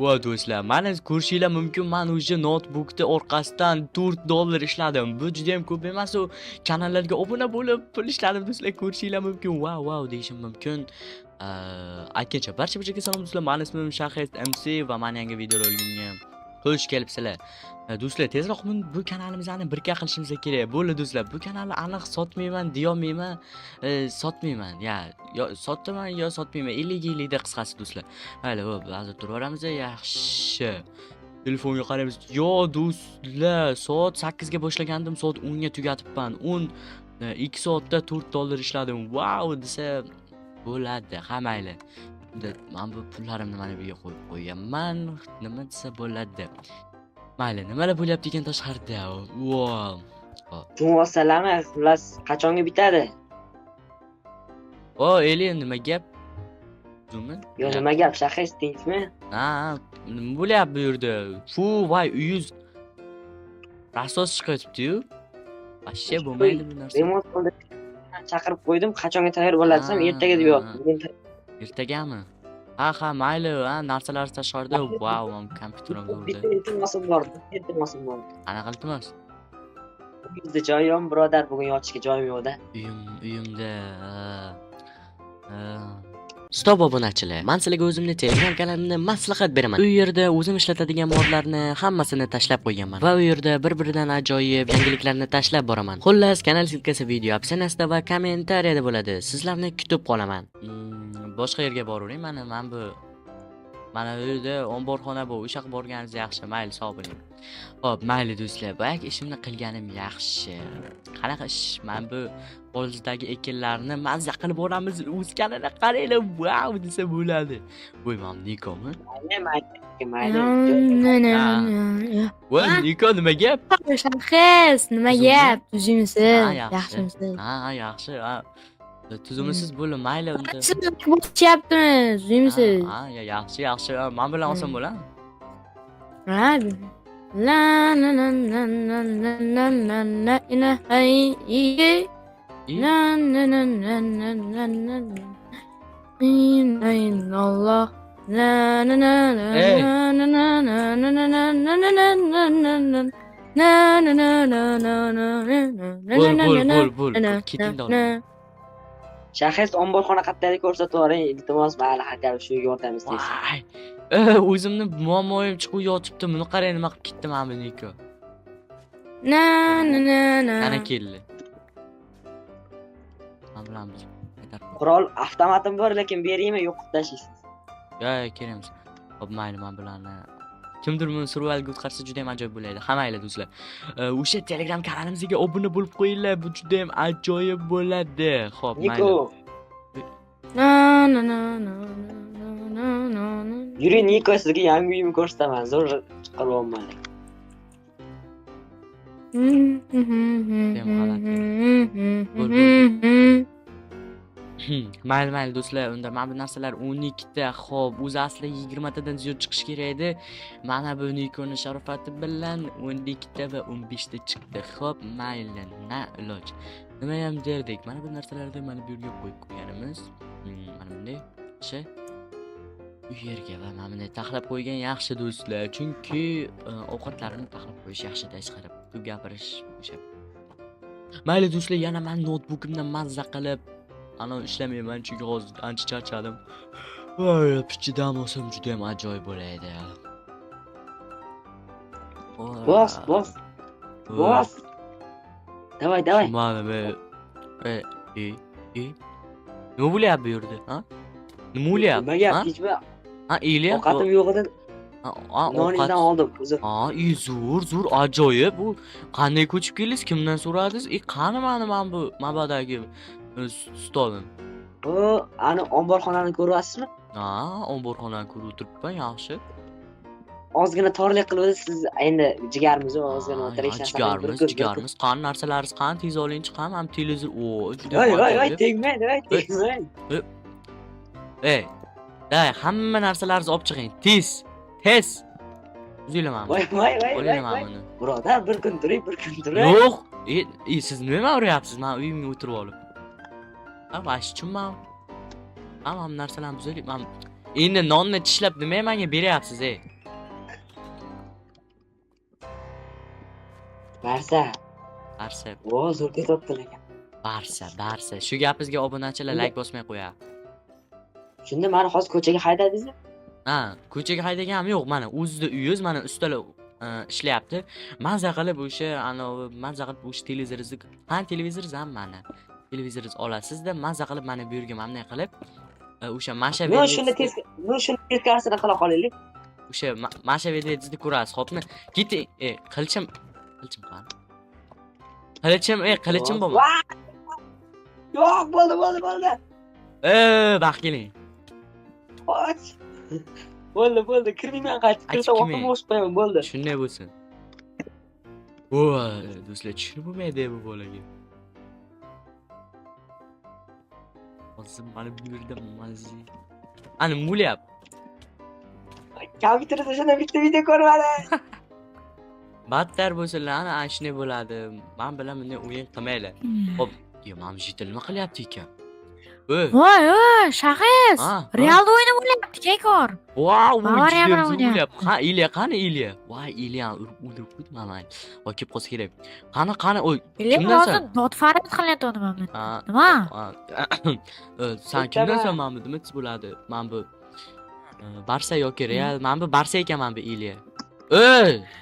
Va do'stlar, mana ko'rishinglar mumkin, men o'sha notebookda orqasidan $4 ishladim. Bu juda ham ko'p emas, u kanallarga obuna bo'lib pul ishladim do'stlar, ko'rishinglar mumkin. Wow deyishim mumkin. Aytgancha barchaga salom do'stlar. Meni ismim Shahid MC va meni yangi videolarimga xush kelibsizlar. Do'stlar, tezroq bu kanalimizni birga qilishimiz kerak. Bo'ldi do'stlar, bu kanalni aniq sotmayman deyolmayman, sotmayman. Yo sotaman yo sotmayman. 50 da qisqasi do'stlar. Mayli, hop, hozir turaveramiz. Yaxshi. Telefonga qaraymiz. Yo do'stlar, soat 8 ga boshlagandim, soat 10 ga tugatibman. 2 soatda $4 ishladim. Wow desa bo'ladi. Ha mayli. Men bu pullarimni mana bu yerga qo'yib qo'yaman. Nima desa bo'ladi. Mayli, nimalar bo'lyapti ekan tashqarida? Wow. Salama, xullas qachonga bitadi? Eli, nima gap? Zumi? Yo, nima gap, Shahid tinchmi? Ha, nima bo'lyapti bu yerda? Voy, uyingiz rasos chiqyapti-yu. Vashshe bo'lmaydi bu narsa. Remont qilib chaqirib qo'ydim, qachonga tayyor bo'ladi desam, ertaga deb yozdim. Ertagami? Ha, mayli, narsalar tashqarida. Wow, men kompyuterim bo'ldi. Iltimosim bor. Qanaqa iltimos? Bizda joy yo'q, birodar, bugun yotishga joyim yo'q-da. Uyimda. Stop obunachilar. Men sizlarga o'zimni Telegram kanalimni maslahat beraman. U yerda o'zim ishlatadigan modlarni hammasini tashlab qo'yganman va u yerda bir-biridan ajoyib yangiliklarni tashlab boraman. Xullas, kanal silkasi video opsiyasida va kommentariyada bo'ladi. Sizlarni kutib qolaman. Boshqa yerga boravering. Men bu mana bu yerda omborxona bu. O'sha yoqqa borganingiz yaxshi. Mayli, sog' bo'ling. Xo'p, mayli do'stlar. Bak, ishimni qilganim yaxshi. Qanaqa ish? Men bu qo'limizdagi ekinlarni mazza qilib boramiz. O'sganini qaranglar. Wow desa bo'ladi. Voy, men Nikomi? Mayli. Voy, Niko nima gap? Shahid, nima gap? Tuzimisiz? Yaxshimisiz? Ha, yaxshi. Tuzimisiz bo'ldi, mayli unda. Bo'lishyaptimi? Tuzimisiz? Ha, yaxshi. Men bilan olsam bo'ladimi? Ha. La la la la la la la la la ina hay la la la la la la la la Allah la la la la la la la la Bo'l. Keting dol. Shahid omborxona qayerda ko'rsatib yuboring, iltimos, mayli, har shu yordam istaysiz. O'zimni muammoyim chiqib yotibdi. Buni qarang, nima qilib ketdi mana bu Niko. Ana keldi. Men bilan biz Qurol avtomatim bor, lekin beraymi, yo'qib tashlaysiz. Yo, kerakmas. Xo'p, mayli, men bilan kimdir buni survivalga o'tkazsa juda ham ajoyib bo'ladi. Ha, mayli do'stlar. O'sha Telegram kanalimizga obuna bo'lib qo'yinglar. Bu juda ham ajoyib bo'ladi. Xo'p, mayli. Yuring, Niko, sizga yangi uyimni ko'rsataman. Zo'r chiqaryapman. Mayli do'stlar, unda mana bu narsalar 12 ta, xo'p, o'zi asli 20 tadan ziyod chiqish kerak edi. Mana bu Nikoni sharofati bilan 12 ta va 15 ta chiqdi. Xo'p, mayli, na iloj. Nima ham derdik? Mana bu narsalarni mana bu yerga qo'yib qo'yganimiz. Mana bunday bu yerga va mana bunday taxlab qo'ygan yaxshi do'stlar. Chunki ovqatlarini taxlab qo'yish yaxshi tashqarib. Ko'p gapirish o'sha. Mayli do'stlar, yana men notebookimdan mazza qilib ana ishlamayman, chunki hozir ancha charchadim. Voy, pichidan olsam juda ham ajoyib bo'ladi. Bos. Davay. Mana bu nima bo'lyapti bu yerda, ha? Nima bo'lyapti? Nima gap, hechmi? Ha, Eliya. Ovqatim yo'q edi. Noningdan oldim. Zo'r, ajoyib. Bu qanday ko'chib keldingiz? Kimdan so'radingiz? Qani men bu mabadagi stolim. Ani omborxonani ko'ryapsizmi? Ha, omborxonani ko'rib o'tiribman, yaxshi. Ozgina torlik qilib siz endi jigarimizni ozgina o'tirishdan. Jigarimiz. Qani narsalaringiz qani? Tez oling chiqam, ham televizor. Juda voy, tegmaydi. Day, hamma narsalaringizni olib chiqing. Tez. Uzaylaman. Voy. O'ylayman buni. Birodar, bir kun turing. Yo'q. Siz nima uryapsiz? Men uyimga o'tirib olib. Ha, vashchimman. Hamma narsalarni buzaylik. Men Endi nonni tishlab nima menga beryapsiz, ey? Barsa. Barsa, O, zo'r tez o'tdi lekin. Barsa. Shu gapingizga obunachilar like bosmay qo'yadi. Shunda meni hozir ko'chaga haydadingizmi? Ha, ko'chaga haydaganim yo'q. Mana o'zida uyingiz, mana ustalar ishlayapti. Maza qilib o'sha maza qilib o'sha televizoringizni, televizoringiz ham mana. Televizoringizni olasizda, maza qilib mana bu yerga mamnay qilib o'sha masha Men shuni teskarisini qila qolaylik. o'sha masha videozni ko'rasiz, xo'pmi? Keting, qilichim qani? Qilichim bo'lma. Yo'q, bo'ldi. Baxt keling. Och. Bo'ldi, kirmayman qaytib. Kirsa o'qimga o'sib qo'yaman, bo'ldi. Shunday bo'lsin. Voy, do'stlar, tushunib bo'lmaydi bu bolaga. Hozir mana bu yerda mazzi. Ana mulyap. Kompyuterda shunday bitta video ko'rmadi. Battar bo'lsinlar, ana shunday bo'ladi. Men bilan bunday o'yin qilmaylar. Xo'p, mana bu nima qilyapti ekan? Voy, Shahis. Realda o'ynab o'lyapti, Kekor. Wow, Bavariya bilan o'ynayapti. Ha, Ilya, qani Ilya? Voy, Ilya o'ldirib qo'ydim men. Voy, kelib qolsa kerak. Qani, oy. Kimdan hozir dod faryod qilyapti mana. Nima? Sen kimdansan mana bu? Nima bo'ladi? Mana bu Barsa yoki Real? Mana bu Barsa ekan mana bu Ilya.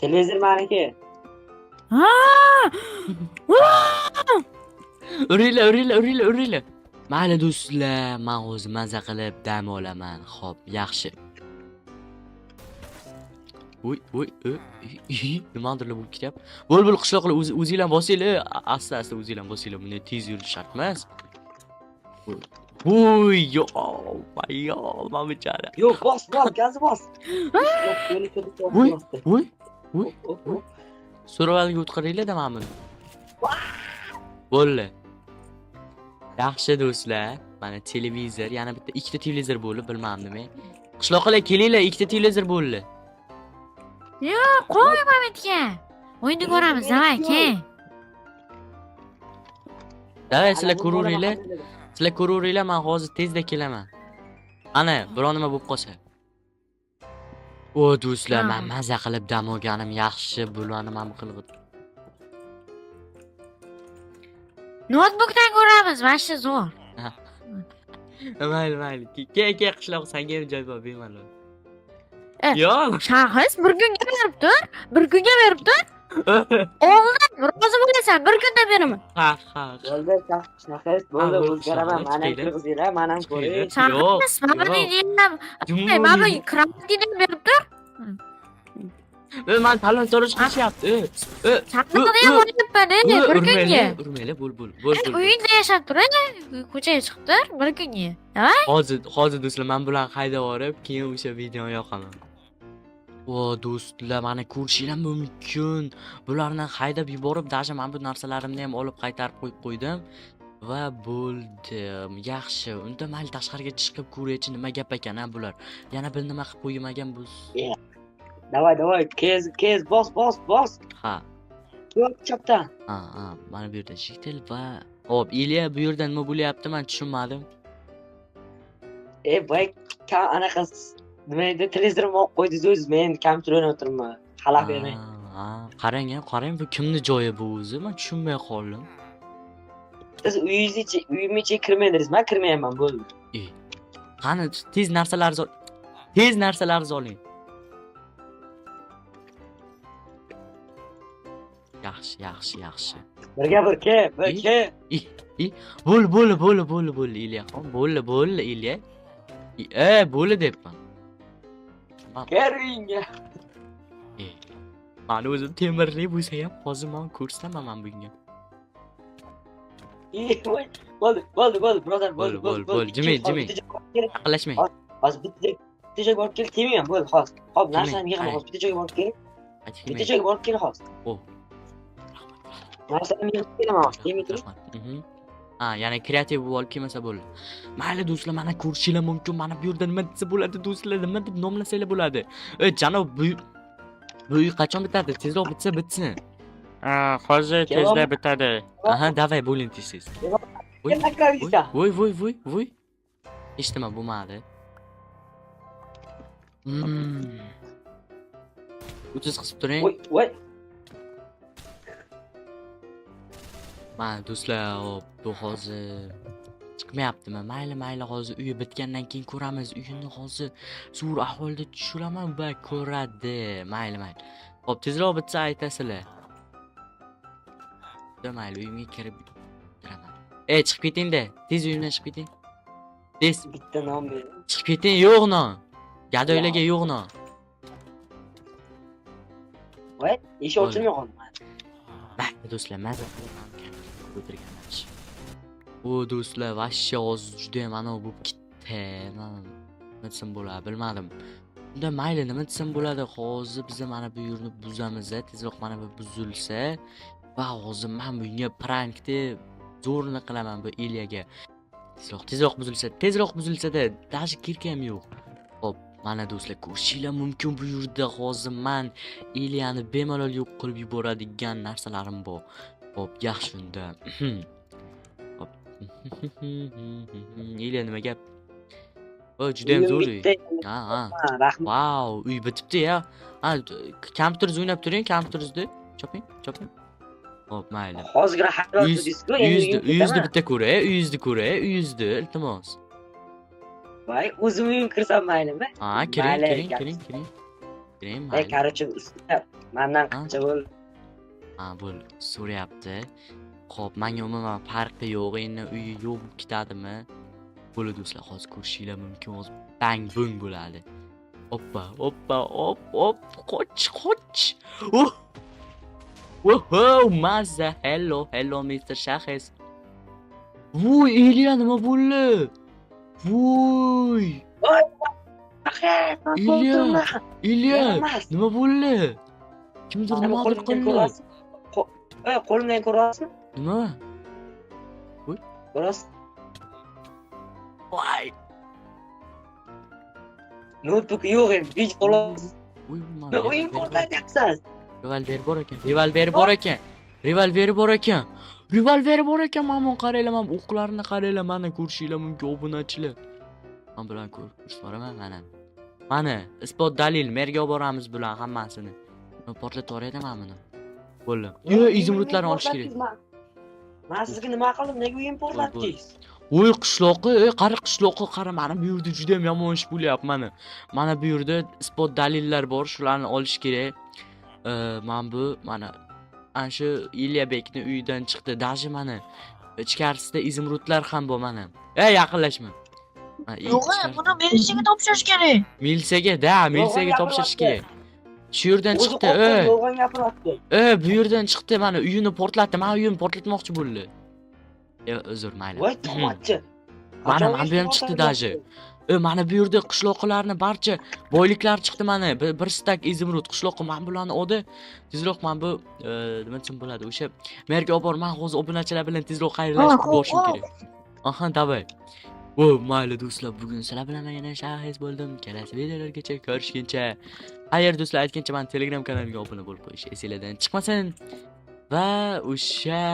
Televizor meniki. Ha! Uringlar. Mayli do'stlar, men o'zim maza qilib dam olaman. Xo'p, yaxshi. Voy, nimadir bo'lib ketyapti. Bo'l qishloqlar o'zinglar bosinglar, asta o'zinglar bosinglar. Buni tez yurish shart emas. Voy, yo, men bichara. Yo'q, bos, gazni bos. Voy. So'ravalga o'tqiringlar-da mana buni. Bo'ldi. Yaxshi do'stlar, mana televizor, yana bitta ikkita televizor bo'ldi, bilmadim nima. Qishloqlar kelinglar, ikkita televizor bo'ldi. Yo'q, qo'y Mamatga. O'yinni ko'ramiz, davay, kel. Davay, sizlar ko'raveringlar, men hozir tezda kelaman. Ana, biror nima bo'lib qolsa. O do'stlar, men maza qilib dam olganim yaxshi, bularni men qilib. Notebookdan ko'ramiz, mana zo'r. Mayli. Kel qishloq, senga ham joy bor, bemalol. Yo'q. Shahis bir kunga berib tur. Oldin rozi bo'lasan, bir kunda beraman. Ha. Bo'ldi, Shahis, bo'ldi, o'zgaraman. Mana kirgizinglar, men ham ko'ray. Shahis, mana bu kravatini berib tur. Men talon so'rash qilishyapti. Chaqirdi ham o'ynayapman, bir kunga. Urmaylar, bo'l. Uyingda yashab tur, ko'chaga chiqib tur, bir kunga. Davay. Hozir do'stlar, men bilan haydab borib, keyin o'sha videoni yoqaman. O do'stlar, mana ko'rishinglar mumkin. Bularni haydab yuborib, даже men bu narsalarimni ham olib qaytarib qo'ydim. Va bo'ldi. Yaxshi. Unda mayli tashqariga chiqib ko'raychi, nima gap ekan bular. Yana bir nima qilib qo'ymagan bu. Davay, kez, bos. Ha. Yo'q, chapdan. Ha, mana bu yerda jitel va hop, Ilya bu yerda nima bo'lyapti, men tushunmadim. Voy, anaqa nima edi, televizorni olib qo'ydingiz o'zingiz, men kompyuter o'ynab o'tiribman. Xalaq bermang. Qarang, bu kimni joyi bu o'zi? Men tushunmay qoldim. Siz uyimga kirmadingiz, men kirmayapman, bo'ldi. Qani, tez narsalaringizni oling. Yaxshi. Birga ke. Bo'l Ilya. Bo'ldi Ilya. Bo'ldi debman. Keringga. Mani o'zim temirli bo'lsa ham hozir men ko'rsataman men bunga. Bo'ldi, birodar, bo'ldi. Jimmy. Yaqinlashmang. Hozir bitta joyga borib kel, temayman, bo'ldi, hozir. Hop, narsani yig'ib, hozir bitta joyga borib kel. Hozir. Narsani yig'ib kelaman, hozir, temay turing. Yana kreativ bo'lib kelmasa bo'ldi. Mayli do'stlar, mana ko'rishinglar mumkin. Mana bu yerda nima desa bo'ladi do'stlar, nima deb nomlasanglar bo'ladi. Janob, bu uy qachon bitadi? Tezroq bitsin. Hozir tezda bitadi. Davay, bo'ling tez. Voy. Eshitma, bo'lmadi. O'tiz qisib turing. Voy. Mana do'stlar, hop, bu hozir chiqmayaptimi? Mayli, hozir uyi bitgandan keyin ko'ramiz. Uyini hozir zo'r ahvolda tushiraman va ko'radi. Mayli. Hop, tezroq bitsa aytasizlar. Mayli, uyimga kirib turaman. Chiqib keting-da. Tez uyimdan chiqib keting. Tez. Bitta non ber. Chiqib keting, yo'q non. Gadoylarga yo'q non. Voy, eshik ochilmay qoldi. Mayli do'stlar, mazza qilaman o'tirganman. O do'stlar, vashsha hozir juda ham ana bo'lib ketdi. Nima desam bo'ladi, bilmadim. Unda mayli, nima desam bo'ladi? Hozir biz mana bu yerni buzamiz, tezroq mana bu buzilsa va hozir men bunga prank deb zo'rni qilaman bu Ilyaga. Tezroq buzilsa-da, даже kirki ham yo'q. Hop, mana do'stlar, ko'rishinglar mumkin bu yerda hozir men Ilyani bemalol yo'q qilib yuboradigan narsalarim bor. Hop, yaxshi unda. Hop. Ilya nima gap? O, juda ham zo'r uy. Ha. Rahmat. Vau, uy bitibdi-ya. Ha, kompyuteringizni o'ynab turing, kompyuteringizni choping. Hop, mayli. Hozirgina hayot disku endi Uyingizni bitta ko'ray, uyingizni, iltimos. Voy, o'zim uyim kirsam maylimi? Ha, kiring. Kiring, mayli. Короче, ustida mendan qancha bo'l. Ha, bo'l, so'rayapti. Xo'p, menga umuman farqi yo'q, endi uyi yo'q bo'lib ketadimi? Bo'ladi do'stlar, hozir ko'rishinglar mumkin, hozir bang bung bo'ladi. Hoppa, hop, qoch. Wow, mazza. Hello, Mr. Shaxes. Voy, Ilya nima bo'ldi? Voy. Ilya, nima bo'ldi? Kimdir nimadir qildi. Qo'limdan ko'ryapsizmi? Nima? Ko'rasiz? Voy. Notebook yo'q endi, hech xolos. Voy, O'yin ko'rsatyapsiz. Revolver bor ekan. Mamon qaranglar, men o'qlarni qaranglar, mana ko'rishinglar mumkin obunachilar. Men bilan ko'rishmoraman mana. Isbot dalil, merga olib boramiz bular hammasini. Portlatib yuboraydim men buni. Bo'ldi. Izimrudlarni olish kerak. Men sizga nima qildim? Nega o'yin portlatdingiz? Voy, qishloqqa qara, mana bu yerda juda ham yomon ish bo'lyapti mana. Mana bu yerda isbot dalillar bor, shularni olish kerak. Mana shu Ilyabekni uyidan chiqdi. Даже mana ichkarisida izimrudlar ham bor mana. Yaqinlashma. Yo'q, buni militsiyaga topshirish kerak. Militsiyaga topshirish kerak. Shu yerdan chiqdi. Yolg'on gapiryapti. Bu yerdan chiqdi, mana uyini portlatdi. Men uyimni portlatmoqchi bo'ldi. Uzr, mayli. Voy, to'matchi. Mana bu ham chiqdi даже. Mana bu yerda qishloqlarni barcha boyliklar chiqdi mana. Bir stak izimrud qishloqqa men bularni oldi. Tezroq men bu nima desam bo'ladi? O'sha merga olib bor, men hozir obunachilar bilan tezroq xayrlashib borishim kerak. Aha, davay. Mayli do'stlar, bugun sizlar bilan yana Shaxes bo'ldim. Kelasi videolargacha ko'rishguncha. Agar do'stlar aytgancha men Telegram kanalimga obuna bo'lib qo'yish esingizdan chiqmasin. Va o'sha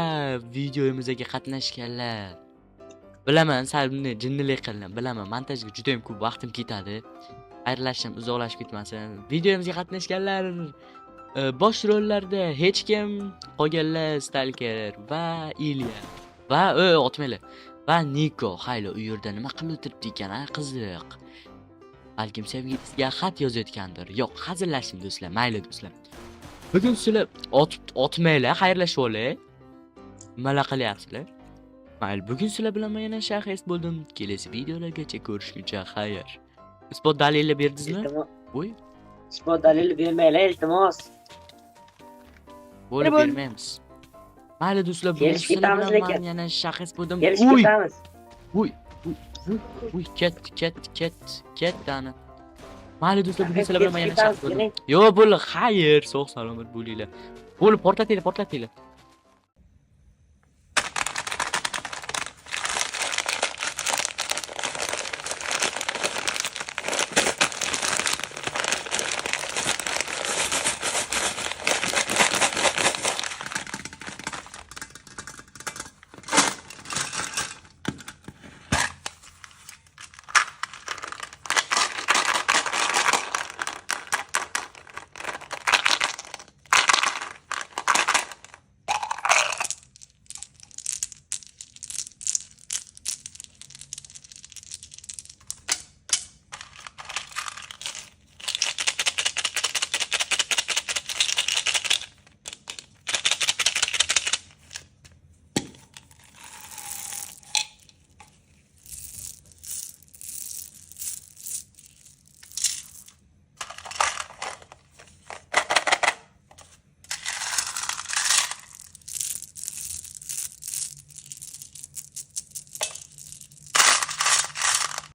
videomizga qatnashganlar. Bilaman, sal bunday jinnilik qildim. Bilaman, montajga juda ham ko'p vaqtim ketadi. Xayrlashim uzoqlashib ketmasin. Videomizga qatnashganlar bosh rollarda hech kim qolganlar Stalker va Ilya va otmaylar va Niko. Hayli u yerda nima qilib o'tiribdi ekan, qiziq. Balkim sevgilisiga xat yozayotgandir. Yo'q, hazillashing do'stlar, mayli do'stlar. Bugun sizlar otmaylar, xayrlashib olay. Nima qilyapsizlar? Mayli, bugun sizlar bilan men yana Shaxes bo'ldim. Kelasi videolargacha ko'rishguncha xayr. Isbot dalilni berdingizmi? Voy. Isbot dalilni bermaylar, iltimos. Bo'lib bermaymiz. Mayli do'stlar, bugun sizlar bilan men yana Shaxes bo'ldim. Voy. Ket dani. Mayli do'stlar, bugun sizlar bilan men yana Shaxes bo'ldim. Yo'q, bo'ldi, xayr, sog' salomat bo'linglar. Bo'lib portlatinglar.